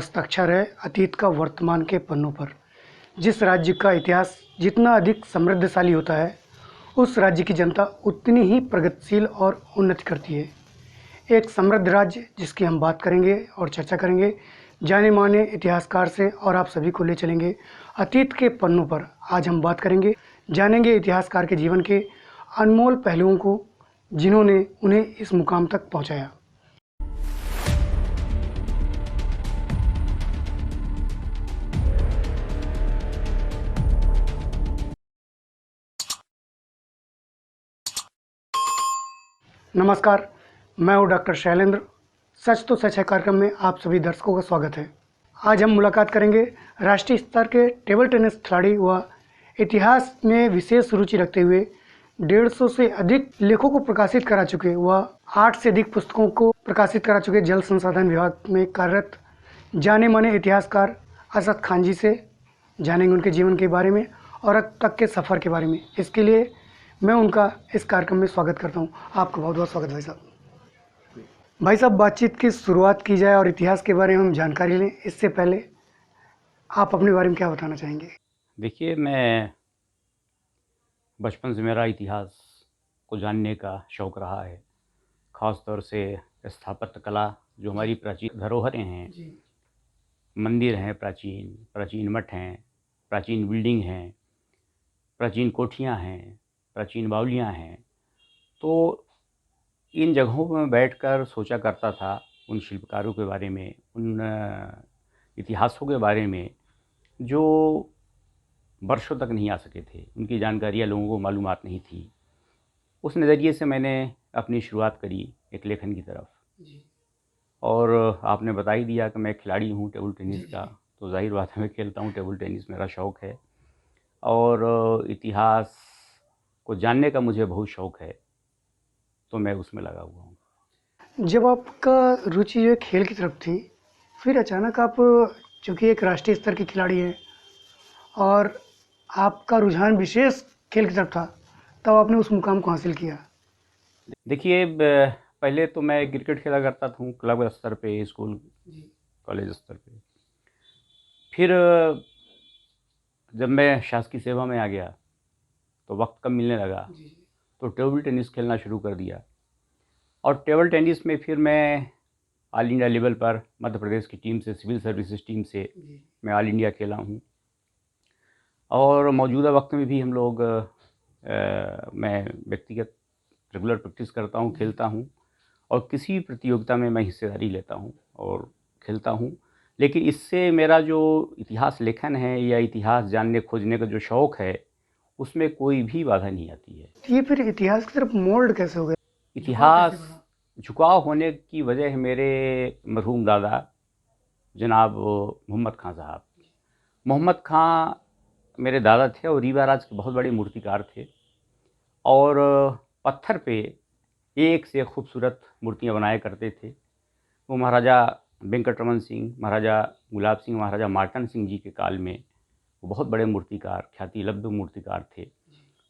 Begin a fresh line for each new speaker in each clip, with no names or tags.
हस्ताक्षर है अतीत का वर्तमान के पन्नों पर। जिस राज्य का इतिहास जितना अधिक समृद्धशाली होता है, उस राज्य की जनता उतनी ही प्रगतिशील और उन्नति करती है। एक समृद्ध राज्य जिसकी हम बात करेंगे और चर्चा करेंगे जाने माने इतिहासकार से, और आप सभी को ले चलेंगे अतीत के पन्नों पर। आज हम बात करेंगे, जानेंगे इतिहासकार के जीवन के अनमोल पहलुओं को, जिन्होंने उन्हें इस मुकाम तक पहुंचाया। नमस्कार, मैं हूं डॉक्टर शैलेंद्र। सच तो सच है कार्यक्रम में आप सभी दर्शकों का स्वागत है। आज हम मुलाकात करेंगे राष्ट्रीय स्तर के टेबल टेनिस खिलाड़ी व इतिहास में विशेष रुचि रखते हुए 150 से अधिक लेखों को प्रकाशित करा चुके व 8 से अधिक पुस्तकों को प्रकाशित करा चुके जल संसाधन विभाग में कार्यरत जाने माने इतिहासकार असद खान जी से जानेंगे उनके जीवन के बारे में और अब तक के सफ़र के बारे में। इसके लिए मैं उनका इस कार्यक्रम में स्वागत करता हूं। आपका बहुत बहुत स्वागत भाई साहब। भाई साहब, बातचीत की शुरुआत की जाए और इतिहास के बारे में हम जानकारी लें, इससे पहले आप अपने बारे में क्या बताना चाहेंगे?
देखिए, मैं बचपन से मेरा इतिहास को जानने का शौक़ रहा है। ख़ास तौर से स्थापत्य कला, जो हमारी प्राचीन धरोहरें हैं, मंदिर हैं, प्राचीन मठ हैं, प्राचीन बिल्डिंग हैं, प्राचीन कोठियाँ हैं, प्राचीन बावलियाँ हैं। तो इन जगहों पर मैं बैठकर सोचा करता था उन शिल्पकारों के बारे में, उन इतिहासों के बारे में जो वर्षों तक नहीं आ सके थे। उनकी जानकारियाँ लोगों को मालूमात नहीं थी। उस नज़रिए से मैंने अपनी शुरुआत करी एक लेखन की तरफ। और आपने बता ही दिया कि मैं खिलाड़ी हूँ टेबल टेनिस का, तो जाहिर बात है मैं खेलता हूँ टेबल टेनिस, मेरा शौक़ है। और इतिहास को जानने का मुझे बहुत शौक़ है, तो मैं उसमें लगा हुआ हूँ।
जब आपका रुचि जो खेल की तरफ थी, फिर अचानक आप, चूँकि एक राष्ट्रीय स्तर के खिलाड़ी हैं और आपका रुझान विशेष खेल की तरफ था, तब आपने उस मुकाम को हासिल किया।
देखिए, पहले तो मैं क्रिकेट खेला करता था क्लब स्तर पे, स्कूल कॉलेज स्तर पे। फिर जब मैं शासकीय सेवा में आ गया तो वक्त कम मिलने लगा, तो टेबल टेनिस खेलना शुरू कर दिया। और टेबल टेनिस में फिर मैं ऑल इंडिया लेवल पर मध्य प्रदेश की टीम से, सिविल सर्विसेज टीम से मैं ऑल इंडिया खेला हूँ। और मौजूदा वक्त में भी हम लोग मैं व्यक्तिगत रेगुलर प्रैक्टिस करता हूँ, खेलता हूँ, और किसी भी प्रतियोगिता में मैं हिस्सेदारी लेता हूँ और खेलता हूँ। लेकिन इससे मेरा जो इतिहास लेखन है या इतिहास जानने खोजने का जो शौक़ है, उसमें कोई भी बाधा नहीं आती है।
ये फिर इतिहास की तरफ मोल्ड कैसे हो गया?
इतिहास झुकाव होने की वजह है मेरे मरहूम दादा जनाब मोहम्मद खां साहब। मोहम्मद खां मेरे दादा थे और रीवा राज के बहुत बड़े मूर्तिकार थे, और पत्थर पे एक से खूबसूरत मूर्तियाँ बनाया करते थे। वो महाराजा वेंकटरमन सिंह, महाराजा गुलाब सिंह, महाराजा मार्तंड सिंह जी के काल में वो बहुत बड़े मूर्तिकार, ख्याति लब्ध मूर्तिकार थे।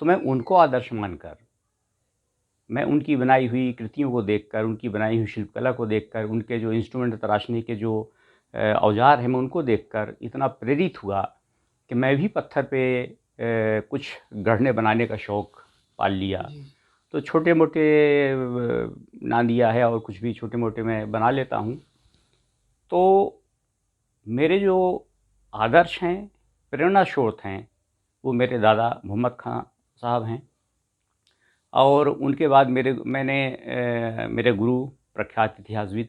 तो मैं उनको आदर्श मानकर, मैं उनकी बनाई हुई कृतियों को देखकर, उनकी बनाई हुई शिल्पकला को देखकर, उनके जो इंस्ट्रूमेंट तराशने के जो औजार हैं, मैं उनको देखकर इतना प्रेरित हुआ कि मैं भी पत्थर पे कुछ गढ़ने बनाने का शौक़ पाल लिया। तो छोटे मोटे नांदिया है और कुछ भी छोटे मोटे मैं बना लेता हूँ। तो मेरे जो आदर्श हैं, प्रेरणा स्रोत हैं, वो मेरे दादा मोहम्मद खां साहब हैं। और उनके बाद मेरे गुरु प्रख्यात इतिहासविद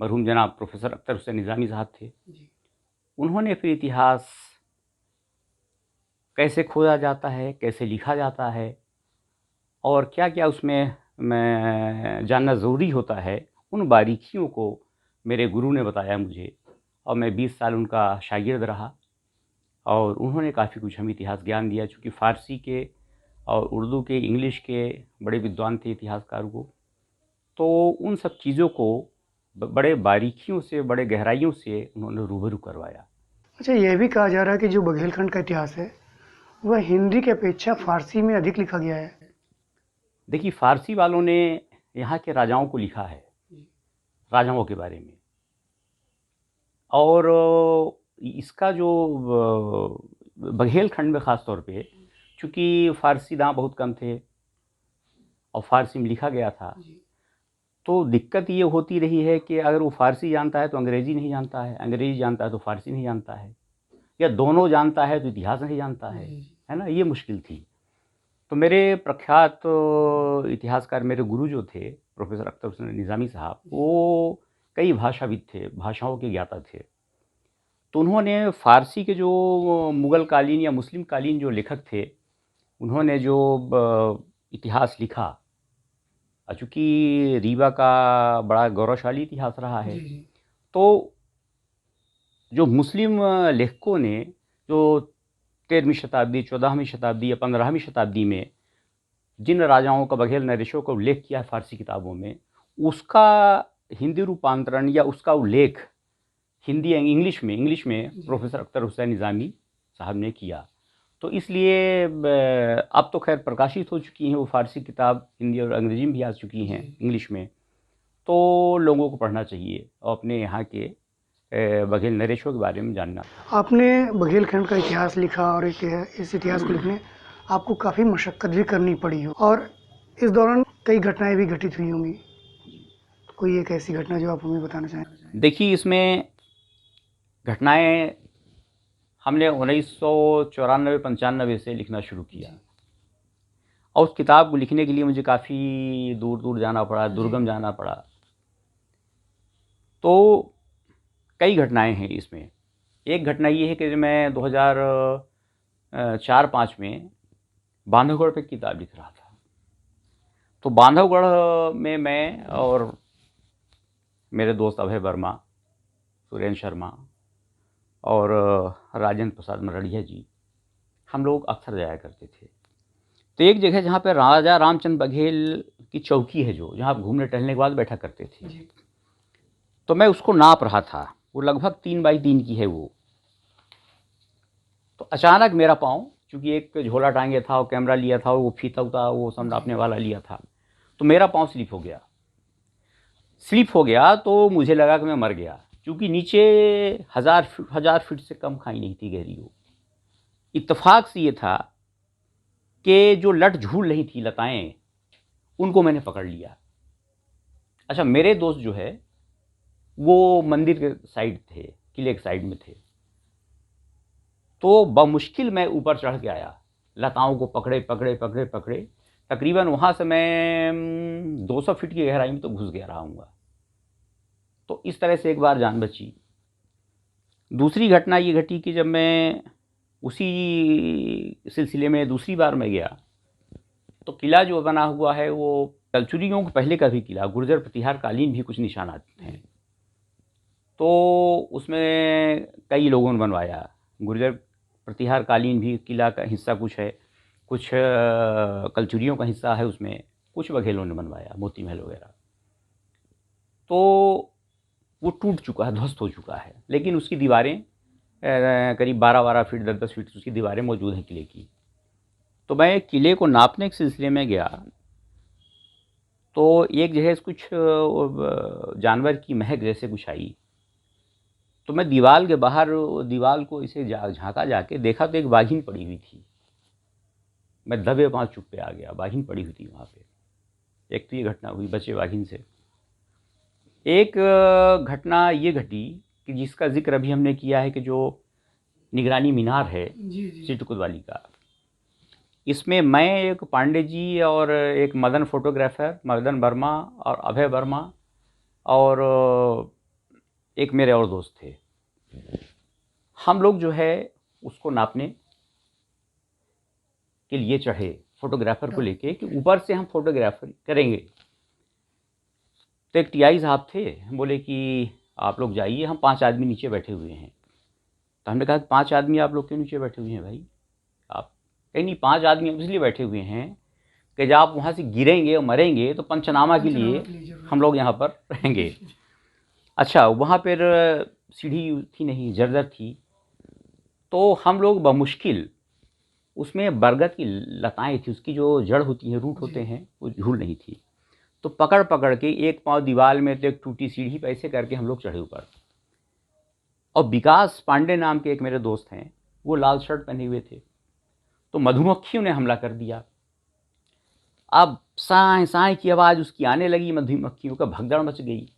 मरहूम जनाब प्रोफेसर अख्तर हुसैन निज़ामी साहब थे। उन्होंने फिर इतिहास कैसे खोजा जाता है, कैसे लिखा जाता है, और क्या क्या उसमें जानना ज़रूरी होता है, उन बारीकियों को मेरे गुरु ने बताया मुझे। और मैं 20 साल उनका शागिर्द रहा, और उन्होंने काफ़ी कुछ हमें इतिहास ज्ञान दिया। चूँकि फ़ारसी के और उर्दू के, इंग्लिश के बड़े विद्वान थे इतिहासकार को, तो उन सब चीज़ों को बड़े बारीकियों से, बड़े गहराइयों से उन्होंने रूबरू करवाया।
अच्छा, यह भी कहा जा रहा है कि जो बघेलखंड का इतिहास है वह हिंदी की अपेक्षा फ़ारसी में अधिक लिखा गया है।
देखिए, फ़ारसी वालों ने यहाँ के राजाओं को लिखा है, राजाओं के बारे में। और इसका जो बघेल खंड में ख़ास तौर पे, चूँकि फ़ारसी दाँव बहुत कम थे और फ़ारसी में लिखा गया था, तो दिक्कत ये होती रही है कि अगर वो फ़ारसी जानता है तो अंग्रेज़ी नहीं जानता है, अंग्रेज़ी जानता है तो फ़ारसी नहीं जानता है, या दोनों जानता है तो इतिहास नहीं जानता है ना? ये मुश्किल थी। तो मेरे प्रख्यात इतिहासकार मेरे गुरु जो थे, प्रोफ़ेसर अख्तर हुसैन निज़ामी साहब, वो कई भाषाविद थे, भाषाओं के ज्ञाता थे। तो उन्होंने फ़ारसी के जो मुग़ल कालीन या मुस्लिम कालीन जो लेखक थे, उन्होंने जो इतिहास लिखा, चूँकि रीवा का बड़ा गौरवशाली इतिहास रहा है, तो जो मुस्लिम लेखकों ने जो 13वीं शताब्दी, 14वीं शताब्दी या 15वीं शताब्दी में जिन राजाओं का, बघेल नरेशों का उल्लेख किया है फ़ारसी किताबों में, उसका हिंदी रूपांतरण या उसका उल्लेख हिंदी या इंग्लिश में प्रोफ़ेसर अख्तर हुसैन निज़ामी साहब ने किया। तो इसलिए अब तो ख़ैर प्रकाशित हो चुकी हैं वो फ़ारसी किताब, हिंदी और अंग्रेज़ी में भी आ चुकी हैं, इंग्लिश में। तो लोगों को पढ़ना चाहिए और अपने यहाँ के बघेल नरेशों के बारे में जानना।
आपने बघेलखंड का इतिहास लिखा और इस इतिहास को लिखने आपको काफ़ी मशक्क़त भी करनी पड़ी हो, और इस दौरान कई घटनाएं भी घटित हुई होंगी। कोई एक ऐसी घटना जो आप हमें बताना चाहें?
देखिए, इसमें घटनाएं हमने 1994-95 से लिखना शुरू किया, और उस किताब को लिखने के लिए मुझे काफ़ी दूर दूर जाना पड़ा, दुर्गम जाना पड़ा। तो कई घटनाएं हैं इसमें। एक घटना ये है कि जब मैं 2004-05 में बांधवगढ़ पे किताब लिख रहा था, तो बांधवगढ़ में मैं और मेरे दोस्त अभय वर्मा, सुरेंद्र शर्मा और राजेंद्र प्रसाद मरड़िया जी, हम लोग अक्सर जाया करते थे। तो एक जगह जहाँ पे राजा रामचंद्र बघेल की चौकी है, जो जहाँ आप घूमने टहलने के बाद बैठा करते थे, तो मैं उसको नाप रहा था। वो लगभग 3 बाई 3 की है वो। तो अचानक मेरा पाँव, चूँकि एक झोला टांगे था और कैमरा लिया था, वो फीता उता वो सब नापने वाला लिया था, तो मेरा पाँव स्लिप हो गया। स्लिप हो गया तो मुझे लगा कि मैं मर गया, क्योंकि नीचे 1000 फीट से कम खाई नहीं थी गहरी वो। इत्तेफाक से ये था कि जो लट झूल रही थी लताएं, उनको मैंने पकड़ लिया। अच्छा, मेरे दोस्त जो है वो मंदिर के साइड थे, किले के साइड में थे, तो बमुश्किल मैं ऊपर चढ़ के आया, लताओं को पकड़े पकड़े पकड़े पकड़े। तकरीबन वहाँ से मैं 200 फीट की गहराई में तो घुस गया रहूँगा। तो इस तरह से एक बार जान बची। दूसरी घटना ये घटी कि जब मैं उसी सिलसिले में दूसरी बार मैं गया, तो किला जो बना हुआ है वो कलचुरियों के पहले का भी किला, गुर्जर प्रतिहार कालीन भी कुछ निशानात हैं। तो उसमें कई लोगों ने बनवाया। गुर्जर प्रतिहार कालीन भी किला का हिस्सा कुछ है, कुछ कलचुरियों का हिस्सा है उसमें, कुछ बघेलों ने बनवाया, मोती महल वगैरह। तो वो टूट चुका है, ध्वस्त हो चुका है, लेकिन उसकी दीवारें करीब 12-12 फीट 10-10 फीट उसकी दीवारें मौजूद हैं किले की। तो मैं किले को नापने के सिलसिले में गया, तो एक जगह कुछ जानवर की महक जैसे कुछ आई। तो मैं दीवार के बाहर दीवार को इसे झांका जाके देखा, तो एक बाघिन पड़ी हुई थी। मैं दबे पाँव चुप पे आ गया, बाघिन पड़ी हुई थी वहाँ पे। एक तो ये घटना हुई बचे बाघिन से। एक घटना ये घटी कि जिसका जिक्र अभी हमने किया है कि जो निगरानी मीनार है सिटी कोतवाली का, इसमें मैं, एक पांडे जी और एक मदन फोटोग्राफर मदन वर्मा और अभय वर्मा और एक मेरे और दोस्त थे, हम लोग जो है उसको नापने के लिए चढ़े, फोटोग्राफर को लेके कि ऊपर से हम फोटोग्राफर करेंगे। तो एक टीआई साहब थे, बोले कि आप लोग जाइए, हम 5 आदमी नीचे बैठे हुए हैं। तो हमने कहा कि 5 आदमी आप लोग क्यों नीचे बैठे हुए हैं भाई? आप कहीं नहीं, 5 आदमी इसलिए बैठे हुए हैं कि जब आप वहाँ से गिरेंगे और मरेंगे तो पंचनामा के लिए हम लोग यहाँ पर रहेंगे। अच्छा, वहाँ पर सीढ़ी थी नहीं, जर्जर थी, तो हम लोग बमुश्किल, उसमें बरगद की लताएं थी, उसकी जो जड़ होती हैं, रूट होते हैं, वो झूल नहीं थी। तो पकड़ पकड़ के एक पाँव दीवार में तो एक टूटी सीढ़ी पे ऐसे करके हम लोग चढ़े ऊपर। और विकास पांडे नाम के एक मेरे दोस्त हैं, वो लाल शर्ट पहने हुए थे, तो मधुमक्खियों ने हमला कर दिया। अब साए साए की आवाज़ उसकी आने लगी, मधुमक्खियों का भगदड़ मच गई।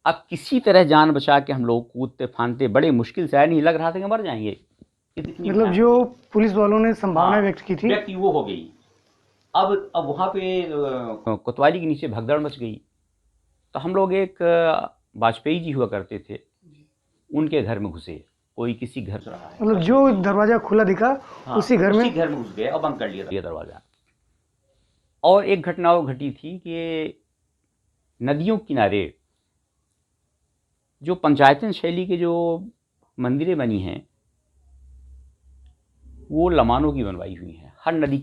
अब किसी तरह जान बचा के हम लोग कूदते फांदते, बड़े मुश्किल से आए, नहीं लग रहा था कि मर जाएंगे।
मतलब जो पुलिस वालों ने संभावना व्यक्त की थी,
व्यक्ति वो हो गई। अब वहाँ पे कोतवाली के नीचे भगदड़ मच गई। तो हम लोग एक वाजपेयी जी हुआ करते थे, उनके घर में घुसे। कोई किसी घर से रहा है,
मतलब जो दरवाजा खुला दिखा,
हाँ,
उसी घर में
घुस गए और बंद कर लिया ये दरवाज़ा। और एक घटना वो घटी थी कि नदियों किनारे जो पंचायतन शैली के जो मंदिरें बनी हैं, वो लमानों की बनवाई हुई हैं। हर नदी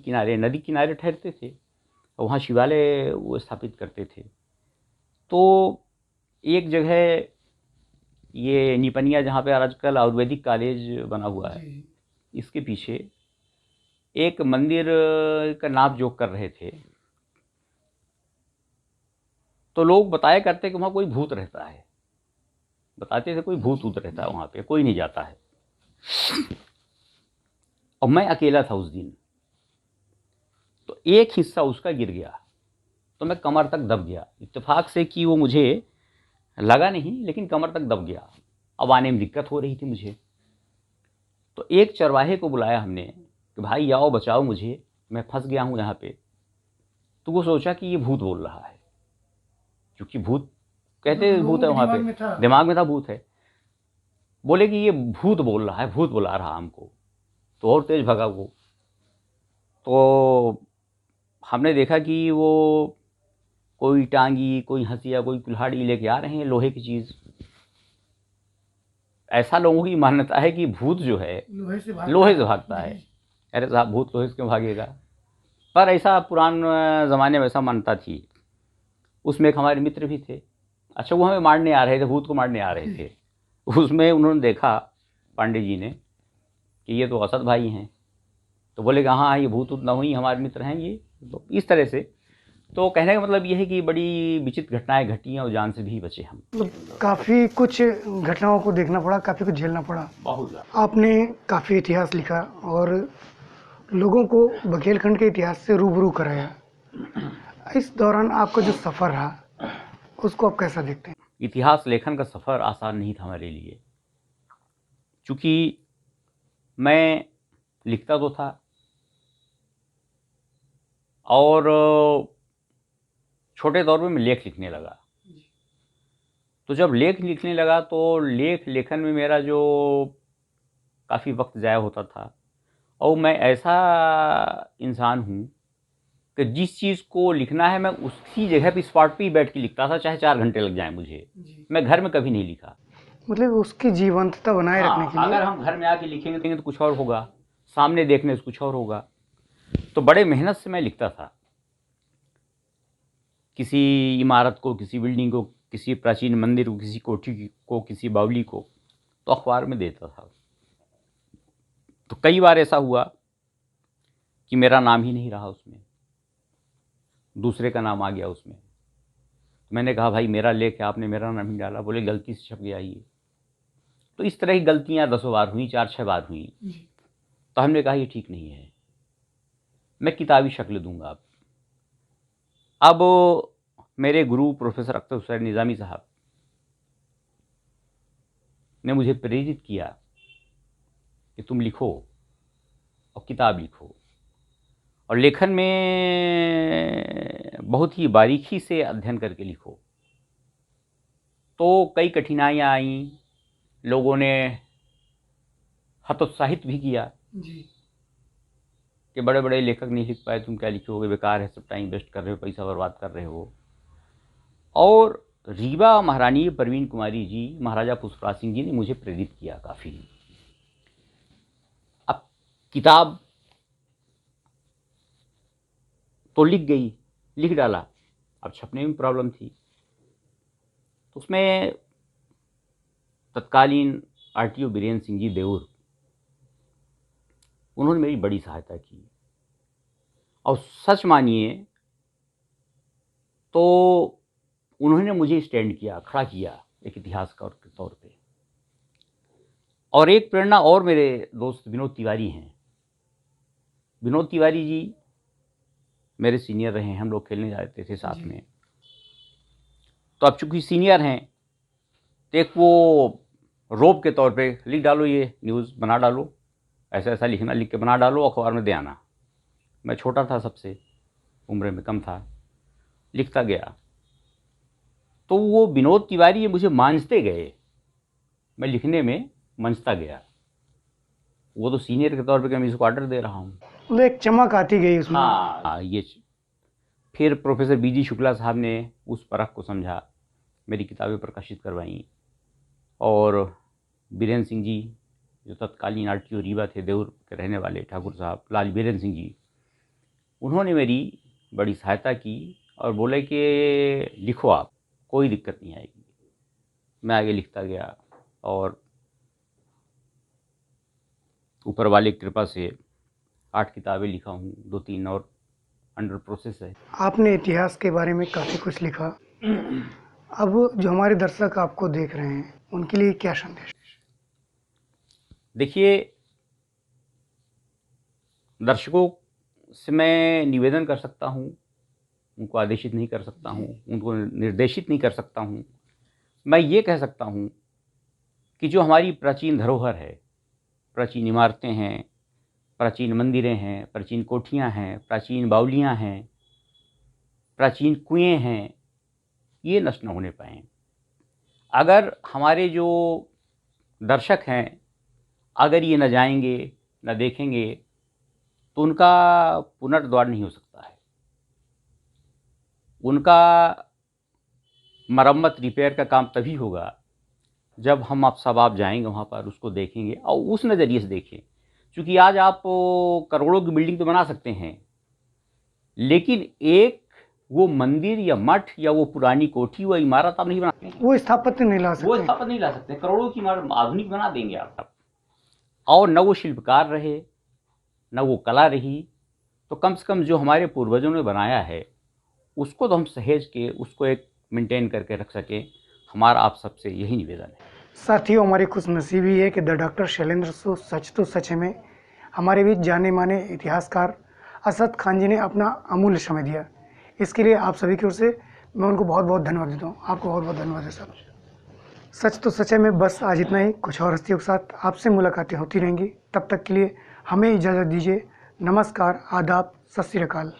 किनारे ठहरते थे और वहाँ शिवालय वो स्थापित करते थे। तो एक जगह ये निपनिया, जहाँ पे आजकल आयुर्वेदिक कॉलेज बना हुआ है, इसके पीछे एक मंदिर का नाप जोख कर रहे थे। तो लोग बताया करते कि वहाँ कोई भूत रहता है, बताते थे कोई भूत ऊत रहता है वहाँ पे, कोई नहीं जाता है। और मैं अकेला था उस दिन, तो एक हिस्सा उसका गिर गया, तो मैं कमर तक दब गया। इत्तेफाक से कि वो मुझे लगा नहीं, लेकिन कमर तक दब गया। अब आने में दिक्कत हो रही थी मुझे। तो एक चरवाहे को बुलाया हमने कि भाई आओ बचाओ मुझे, मैं फंस गया हूँ यहाँ पे। तो वो सोचा कि ये भूत बोल रहा है, क्योंकि भूत कहते भूत है वहाँ पे, दिमाग में था भूत है। बोले कि ये भूत बोल रहा है, भूत बुला रहा हमको। तो और तेज भगा वो। तो हमने देखा कि वो कोई टांगी, कोई हंसिया, कोई कुल्हाड़ी लेके आ रहे हैं, लोहे की चीज़। ऐसा लोगों की मान्यता है कि भूत जो है लोहे से भागता है। अरे साहब, भूत लोहे से क्यों भागेगा? पर ऐसा पुरान ज़माने में ऐसा मान्यता थी। उसमें एक हमारे मित्र भी थे। अच्छा, वो हमें मारने आ रहे थे, भूत को मारने आ रहे थे। उसमें उन्होंने देखा, पांडे जी ने, कि ये तो असद भाई हैं। तो बोले कि हाँ, ये भूत ना हुई, हमारे मित्र हैं ये। तो इस तरह से, तो कहने का मतलब ये है कि बड़ी विचित्र घटनाएं घटी हैं और जान से भी बचे हम।
मतलब काफ़ी कुछ घटनाओं को देखना पड़ा, काफ़ी कुछ झेलना पड़ा।
बहुत ज़्यादा।
आपने काफ़ी इतिहास लिखा और लोगों को बघेलखंड के इतिहास से रूबरू कराया। इस दौरान आपका जो सफ़र रहा, उसको आप कैसा देखते हैं?
इतिहास लेखन का सफ़र आसान नहीं था हमारे लिए, क्योंकि मैं लिखता तो था और छोटे दौर में मैं लेख लिखने लगा। तो जब लेख लिखने लगा तो लेख लेखन में मेरा जो काफ़ी वक्त ज़ाया होता था। और मैं ऐसा इंसान हूँ कि जिस चीज़ को लिखना है मैं उसी जगह पे स्पॉट पे ही बैठ के लिखता था, चाहे 4 घंटे लग जाए मुझे। मैं घर में कभी नहीं लिखा।
मतलब उसकी जीवंतता बनाए रखने के लिए।
अगर हम घर में आके लिखेंगे तो कुछ और होगा, सामने देखने से कुछ और होगा। तो बड़े मेहनत से मैं लिखता था। किसी इमारत को, किसी बिल्डिंग को, किसी प्राचीन मंदिर को, किसी कोठी को, किसी बावली को, तो अखबार में देता था। तो कई बार ऐसा हुआ कि मेरा नाम ही नहीं रहा उसमें, दूसरे का नाम आ गया उसमें। मैंने कहा भाई मेरा लेख है, आपने मेरा नाम ही डाला। बोले गलती से छप गया ये। तो इस तरह की गलतियां 10 बार हुई, 4-6 बार हुई। तो हमने कहा ये ठीक नहीं है, मैं किताबी शक्ल दूंगा। अब मेरे गुरु प्रोफेसर अख्तर हुसैन निज़ामी साहब ने मुझे प्रेरित किया कि तुम लिखो और किताब लिखो, और लेखन में बहुत ही बारीकी से अध्ययन करके लिखो। तो कई कठिनाइयाँ आईं, लोगों ने हतोत्साहित भी किया कि बड़े बड़े लेखक नहीं लिख पाए, तुम क्या लिखोगे, बेकार है, सब टाइम वेस्ट कर रहे हो, पैसा बर्बाद कर रहे हो। और रीवा महारानी परवीन कुमारी जी, महाराजा पुष्पराज सिंह जी ने मुझे प्रेरित किया काफ़ी। अब किताब तो लिख डाला, अब छपने में प्रॉब्लम थी। तो उसमें तत्कालीन आरटीओ बीरेन्द्र सिंह जी देऊर, उन्होंने मेरी बड़ी सहायता की। और सच मानिए तो उन्होंने मुझे स्टैंड किया, खड़ा किया एक इतिहासकार के तौर पे। और एक प्रेरणा और मेरे दोस्त विनोद तिवारी हैं। विनोद तिवारी जी मेरे सीनियर रहे हैं, हम लोग खेलने जाते थे साथ में। तो अब चूंकि सीनियर हैं तो एक वो रोब के तौर पे लिख डालो, ये न्यूज़ बना डालो, ऐसा ऐसा लिखना, लिख के बना डालो, अखबार में दे आना। मैं छोटा था, सबसे उम्र में कम था, लिखता गया। तो वो विनोद तिवारी मुझे मांझते गए, मैं लिखने में मंझता गया। वो तो सीनियर के तौर पे कि मैं इसको ऑर्डर दे रहा हूँ,
मतलब एक चमक आती गई उसमें।
हाँ ये फिर प्रोफेसर बीजी शुक्ला साहब ने उस परख को समझा, मेरी किताबें प्रकाशित करवाईं। और बीरेन सिंह जी जो तत्कालीन आरटीओ रीवा थे, देउर के रहने वाले ठाकुर साहब, लाल बीरेन सिंह जी, उन्होंने मेरी बड़ी सहायता की और बोले कि लिखो आप, कोई दिक्कत नहीं आएगी। मैं आगे लिखता गया और ऊपर वाले की कृपा से 8 किताबें लिखा हूँ, 2-3 और अंडर प्रोसेस है।
आपने इतिहास के बारे में काफ़ी कुछ लिखा। अब जो हमारे दर्शक आपको देख रहे हैं उनके लिए क्या संदेश?
देखिए, दर्शकों से मैं निवेदन कर सकता हूँ, उनको आदेशित नहीं कर सकता हूँ, उनको निर्देशित नहीं कर सकता हूँ। मैं ये कह सकता हूँ कि जो हमारी प्राचीन धरोहर है, प्राचीन इमारतें हैं, प्राचीन मंदिरें हैं, प्राचीन कोठियाँ हैं, प्राचीन बावलियाँ हैं, प्राचीन कुएँ हैं, ये नष्ट न होने पाएँ। अगर हमारे जो दर्शक हैं, अगर ये न जाएंगे, न देखेंगे, तो उनका पुनर्द्वार नहीं हो सकता है। उनका मरम्मत, रिपेयर का काम तभी होगा जब हम आप जाएंगे वहाँ पर, उसको देखेंगे और उस नज़रिए से देखें। क्योंकि आज आप करोड़ों की बिल्डिंग तो बना सकते हैं, लेकिन एक वो मंदिर या मठ या वो पुरानी कोठी, वो इमारत आप नहीं बना सकते।
वो स्थापत्य नहीं ला
वो
सकते।
स्थापना नहीं ला सकते। करोड़ों की इमारत आधुनिक बना देंगे आप, और न वो शिल्पकार रहे, न वो कला रही। तो कम से कम जो हमारे पूर्वजों ने बनाया है उसको तो हम सहेज के उसको एक मेंटेन करके रख सकें। हमारा आप सबसे यही निवेदन है।
साथियों, हमारी खुशनसीबी है कि द डॉक्टर शैलेंद्र सो सच तो सच है में हमारे बीच जाने माने इतिहासकार असद खान जी ने अपना अमूल्य समय दिया। इसके लिए आप सभी की ओर से मैं उनको बहुत बहुत धन्यवाद देता हूँ। आपको बहुत बहुत धन्यवाद है साहब। सच तो सच है में बस आज इतना ही। कुछ और हस्तियों के साथ आपसे मुलाकातें होती रहेंगी। तब तक के लिए हमें इजाज़त दीजिए। नमस्कार, आदाब, सत श्री अकाल।